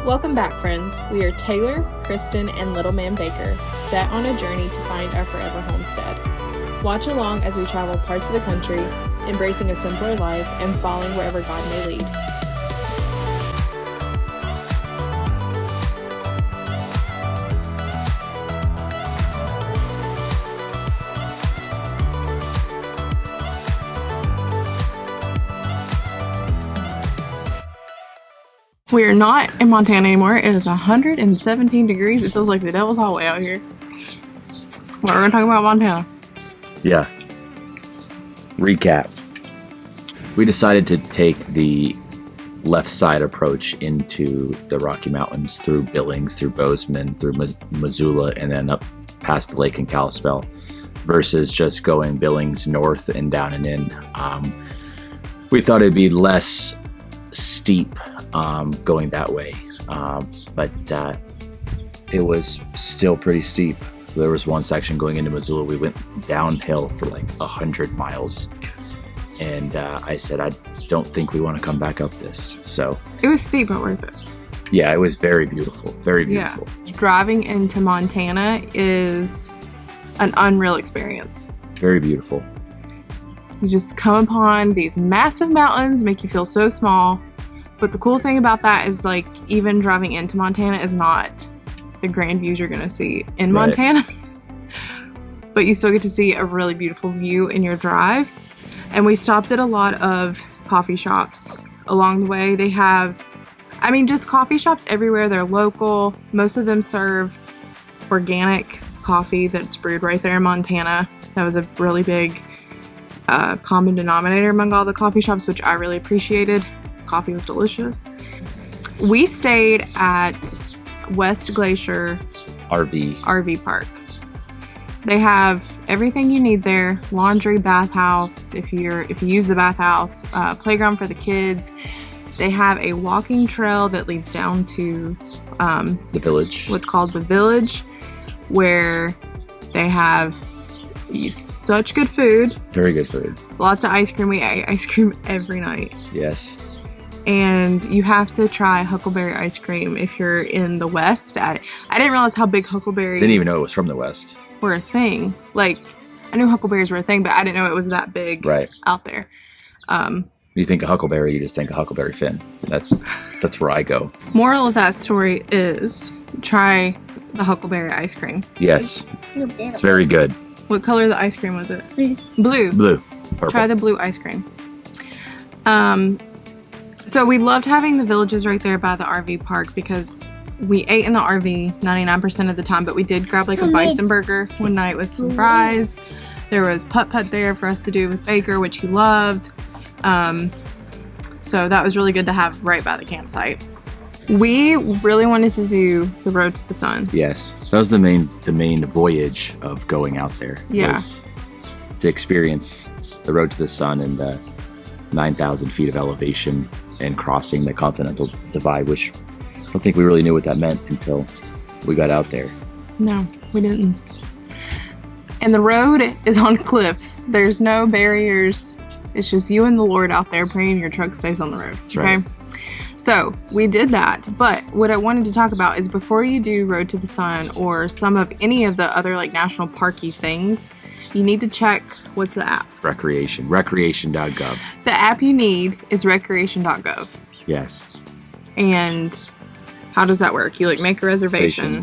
Welcome back, friends. We are Taylor, Kristen, and Little Man Baker, set on a journey to find our forever homestead. Watch along as we travel parts of the country, embracing a simpler life and following wherever God may lead. We are not in Montana anymore. It is 117 degrees. It feels like the devil's hallway out here. Well, we're going to talk about Montana. Yeah. Recap. We decided to take the left side approach into the Rocky Mountains through Billings, through Bozeman, through Missoula, and then up past the lake in Kalispell versus just going Billings north and down and in. We thought it'd be less steep going that way, but it was still pretty steep. There was one section going into Missoula. We went downhill for like 100 miles, and I said, I don't think we want to come back up this. So it was steep but worth it. Yeah, it was very beautiful. Very beautiful. Yeah. Driving into Montana is an unreal experience. Very beautiful. You just come upon these massive mountains, make you feel so small. But the cool thing about that is, like, even driving into Montana is not the grand views you're going to see in Montana. But you still get to see a really beautiful view in your drive. And we stopped at a lot of coffee shops along the way. They have, just coffee shops everywhere. They're local. Most of them serve organic coffee that's brewed right there in Montana. That was a really big common denominator among all the coffee shops, which I really appreciated. Coffee was delicious. We stayed at West Glacier RV Park. They have everything you need there: laundry, bathhouse, if you use the bathhouse, playground for the kids. They have a walking trail that leads down to the village. What's called the village, where they have such good food. Very good food. Lots of ice cream. We ate ice cream every night. Yes. And you have to try huckleberry ice cream if you're in the West. I didn't realize how big huckleberries... Didn't even know it was from the West. ...were a thing. Like, I knew huckleberries were a thing, but I didn't know it was that big out there. You think of huckleberry, you just think of Huckleberry Finn. That's where I go. Moral of that story is try the huckleberry ice cream. Yes. It's very good. What color of the ice cream was it? Blue. Blue. Purple. Try the blue ice cream. So we loved having the villages right there by the RV park because we ate in the RV 99% of the time, but we did grab like a bison burger one night with some fries. There was putt-putt there for us to do with Baker, which he loved. So that was really good to have right by the campsite. We really wanted to do the Road to the Sun. Yes, that was the main voyage of going out there. Yeah. Was to experience the Road to the Sun and the 9,000 feet of elevation and crossing the Continental Divide, which I don't think we really knew what that meant until we got out there. No, we didn't. And the road is on cliffs. There's no barriers. It's just you and the Lord out there praying your truck stays on the road. That's right. So we did that. But what I wanted to talk about is before you do Road to the Sun or some of any of the other like national parky things, you need to check, what's the app? Recreation.gov. The app you need is Recreation.gov. Yes. And how does that work? You like make a reservation.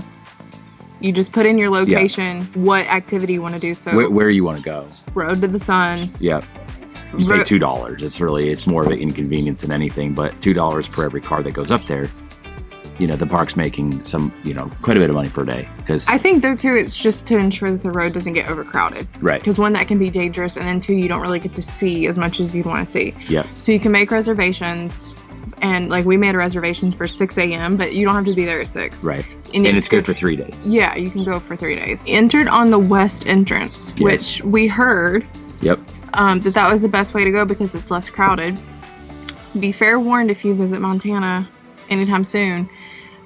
You just put in your location, what activity you want to do. So where you want to go. Road to the Sun. Yeah. You pay $2. It's more of an inconvenience than anything, but $2 per every car that goes up there. The park's making quite a bit of money per day. Because I think though too, it's just to ensure that the road doesn't get overcrowded. Right. Because one, that can be dangerous, and then two, you don't really get to see as much as you'd want to see. Yeah. So you can make reservations, and like we made reservations for 6 a.m., but you don't have to be there at 6. Right. And it's good for 3 days. Yeah, you can go for 3 days. Entered on the west entrance, which we heard. Yep. That was the best way to go because it's less crowded. Be fair warned if you visit Montana anytime soon.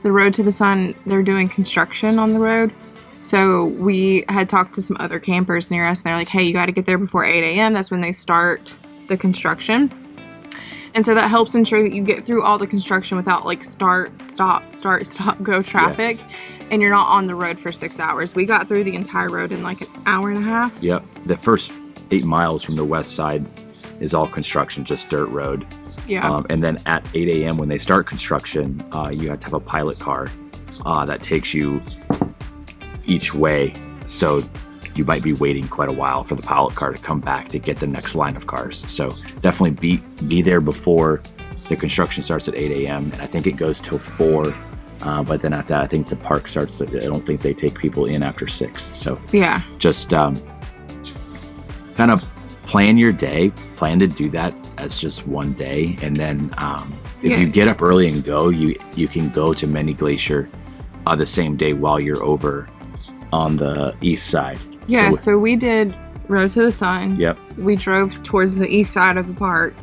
The Road to the Sun, they're doing construction on the road. So we had talked to some other campers near us, and they're like, hey, you got to get there before 8 a.m. That's when they start the construction. And so that helps ensure that you get through all the construction without like start, stop, go traffic. And you're not on the road for 6 hours. We got through the entire road in like an hour and a half. Yep. The first 8 miles from the west side is all construction, just dirt road. Yeah. And then at 8 a.m. when they start construction, you have to have a pilot car that takes you each way. So you might be waiting quite a while for the pilot car to come back to get the next line of cars. So definitely be there before the construction starts at 8 a.m. And I think it goes till 4. But then after that, I think the park starts. I don't think they take people in after 6. So yeah, just kind of plan your day. Plan to do that as just one day, and then if you get up early and go, you can go to Mini Glacier the same day while you're over on the east side. Yeah. So we did Road to the Sun. Yep. We drove towards the east side of the park.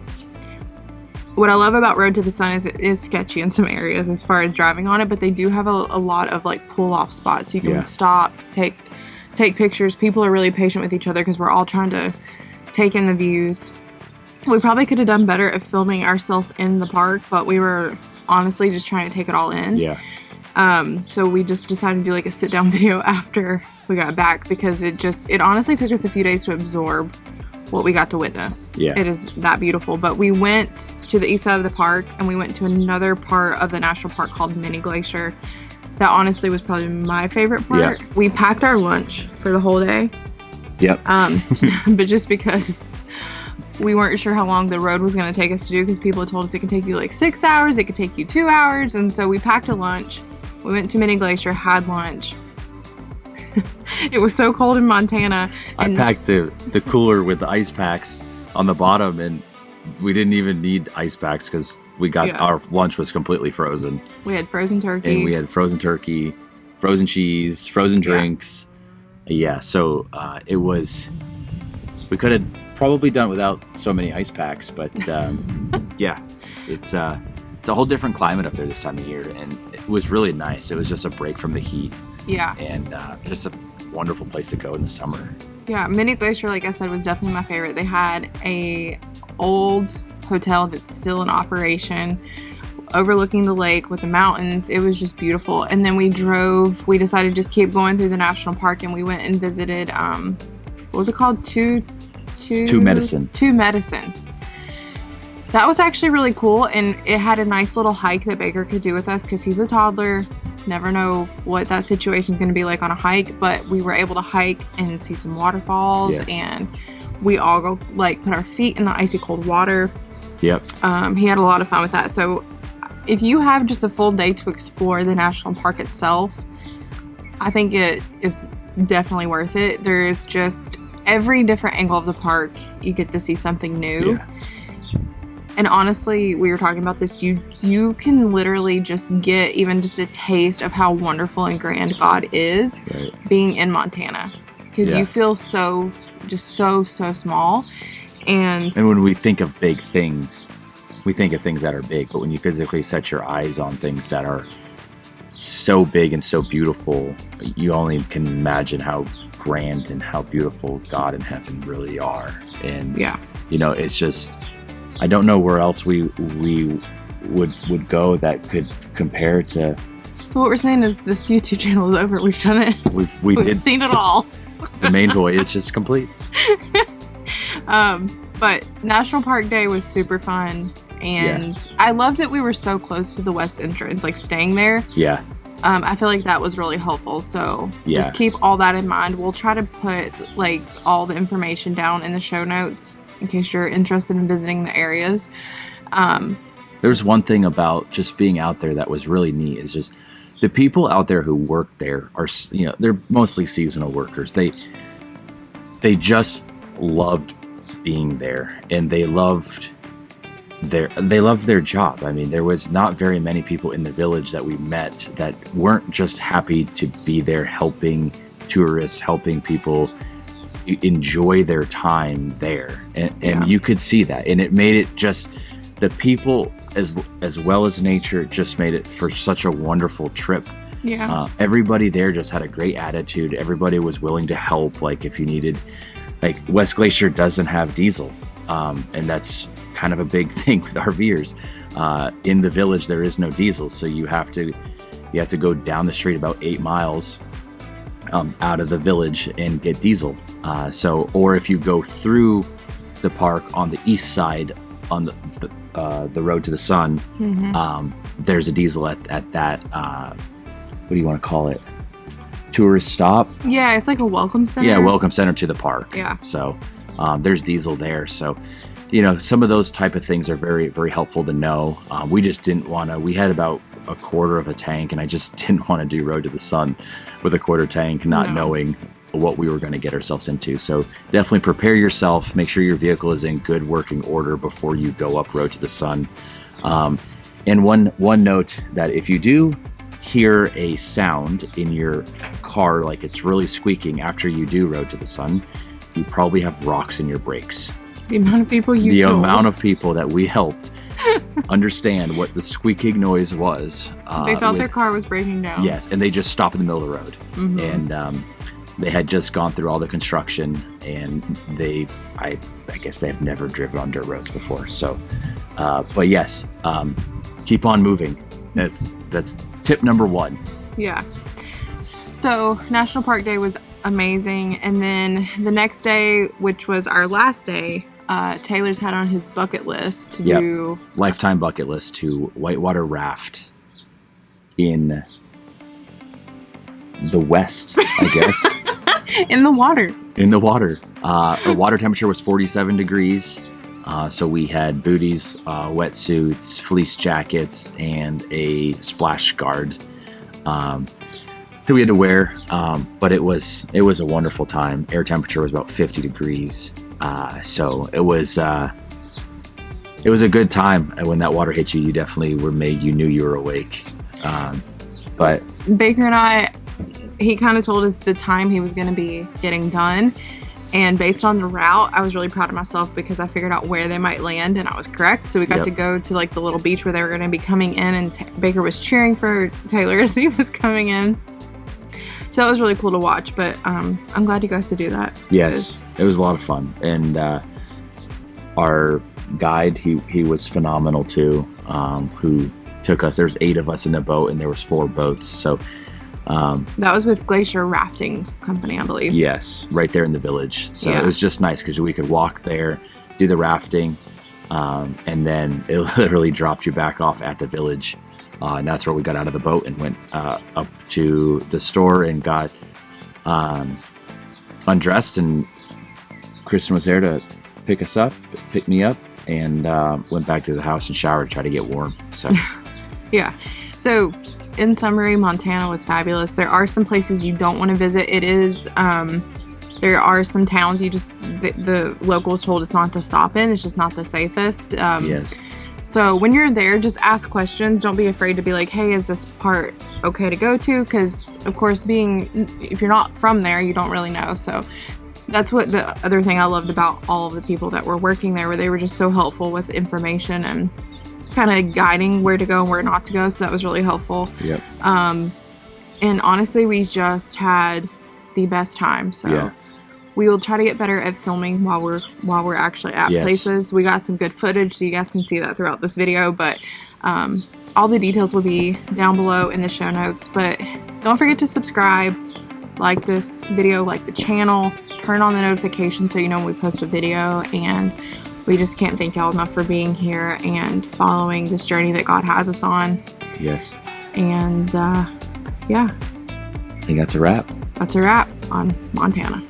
What I love about Road to the Sun is it is sketchy in some areas as far as driving on it, but they do have a lot of like pull off spots. You can stop, take pictures. People are really patient with each other because we're all trying to take in the views. We probably could have done better at filming ourselves in the park, but we were honestly just trying to take it all in. Yeah. So we just decided to do like a sit down video after we got back because it honestly took us a few days to absorb what we got to witness. Yeah. It is that beautiful. But we went to the east side of the park and we went to another part of the national park called Mini Glacier. That honestly was probably my favorite part. Yeah. We packed our lunch for the whole day. Yep. But just because we weren't sure how long the road was going to take us to do, because people had told us it could take you like 6 hours, it could take you 2 hours. And so we packed a lunch. We went to Mini Glacier, had lunch. It was so cold in Montana. I packed the cooler with the ice packs on the bottom, and we didn't even need ice packs because we got our lunch was completely frozen. We had frozen turkey. And we had frozen turkey, frozen cheese, frozen drinks. Yeah, so it was... We could have probably done without so many ice packs, but yeah, it's a whole different climate up there this time of year, and it was really nice. It was just a break from the heat. Yeah. And just a wonderful place to go in the summer. Yeah, Mini Glacier, like I said, was definitely my favorite. They had a old hotel that's still in operation, overlooking the lake with the mountains. It was just beautiful. And then we decided to just keep going through the national park, and we went and visited, what was it called? Two Medicine. That was actually really cool, and it had a nice little hike that Baker could do with us because he's a toddler. Never know what that situation is going to be like on a hike, but we were able to hike and see some waterfalls, and we all go like put our feet in the icy cold water. Yep. He had a lot of fun with that. So if you have just a full day to explore the national park itself, I think it is definitely worth it. There's just every different angle of the park, you get to see something new. Yeah. And honestly, we were talking about this, you can literally just get even just a taste of how wonderful and grand God is being in Montana. Because you feel so small. And when we think of big things, we think of things that are big. But when you physically set your eyes on things that are so big and so beautiful, you only can imagine how grand and how beautiful God in heaven really are. And, you know, it's just... I don't know where else we would go that could compare to. So what we're saying is this YouTube channel is over. We've done it. We've seen it all. The main voyage is complete. But National Park Day was super fun, and I loved that we were so close to the west entrance, like staying there. Yeah. I feel like that was really helpful. So just keep all that in mind. We'll try to put like all the information down in the show notes in case you're interested in visiting the areas. There's one thing about just being out there that was really neat is just the people out there who work there are, you know, they're mostly seasonal workers. They just loved being there, and they loved their job. I mean, there was not very many people in the village that we met that weren't just happy to be there helping tourists, helping people enjoy their time there, and you could see that, and it made it just the people as well as nature just made it for such a wonderful trip. Everybody there just had a great attitude. Everybody was willing to help. Like if you needed, like West Glacier doesn't have diesel, and that's kind of a big thing with RVers. In the village, there is no diesel, so you have to go down the street about 8 miles out of the village and get diesel. Or if you go through the park on the east side on the road to the sun, there's a diesel at that. What do you want to call it? Tourist stop. Yeah, it's like a welcome center. Yeah, welcome center to the park. Yeah. So there's diesel there. So, some of those type of things are very, very helpful to know. We just didn't want to. We had about a quarter of a tank, and I just didn't want to do Road to the Sun with a quarter tank, not knowing what we were going to get ourselves into. So definitely prepare yourself. Make sure your vehicle is in good working order before you go up Road to the Sun. And one note that if you do hear a sound in your car, like it's really squeaking after you do Road to the Sun, you probably have rocks in your brakes. The amount of people the amount of people that we helped understand what the squeaking noise was. They thought their car was breaking down. Yes, and they just stopped in the middle of the road. And they had just gone through all the construction, and I guess they've never driven on dirt roads before. So, but yes, keep on moving. That's tip number 1. Yeah. So National Park Day was amazing, and then the next day, which was our last day, Taylor's had on his bucket list to do lifetime bucket list to whitewater raft in the west, I guess. In the water. Our water temperature was 47 degrees. So we had booties, wetsuits, fleece jackets, and a splash guard that we had to wear. But it was a wonderful time. Air temperature was about 50 degrees. So it was a good time. And when that water hit you, you definitely you knew you were awake. But Baker and I, he kind of told us the time he was going to be getting done. And based on the route, I was really proud of myself because I figured out where they might land, and I was correct. So we got to go to like the little beach where they were going to be coming in, and Baker was cheering for Taylor as he was coming in. So it was really cool to watch, but I'm glad you got to do that. Yes, it was a lot of fun. And our guide, he was phenomenal too, who took us. There's 8 of us in the boat, and there was 4 boats. So that was with Glacier Rafting Company, I believe. Yes, right there in the village. So it was just nice because we could walk there, do the rafting, and then it literally dropped you back off at the village. And that's where we got out of the boat and went up to the store and got undressed. And Kristen was there to pick me up, and went back to the house and showered, tried to get warm. So yeah. So in summary, Montana was fabulous. There are some places you don't want to visit. It is, there are some towns the locals told us not to stop in. It's just not the safest. Yes. So when you're there, just ask questions. Don't be afraid to be like, hey, is this part okay to go to? Because, of course, if you're not from there, you don't really know. So that's what the other thing I loved about all of the people that were working there, where they were just so helpful with information and kind of guiding where to go and where not to go. So that was really helpful. Yep. And honestly, we just had the best time. So we will try to get better at filming while we're actually at places. We got some good footage, so you guys can see that throughout this video. But all the details will be down below in the show notes. But don't forget to subscribe, like this video, like the channel, turn on the notifications so you know when we post a video. And we just can't thank y'all enough for being here and following this journey that God has us on. Yes. And yeah. I think that's a wrap. That's a wrap on Montana.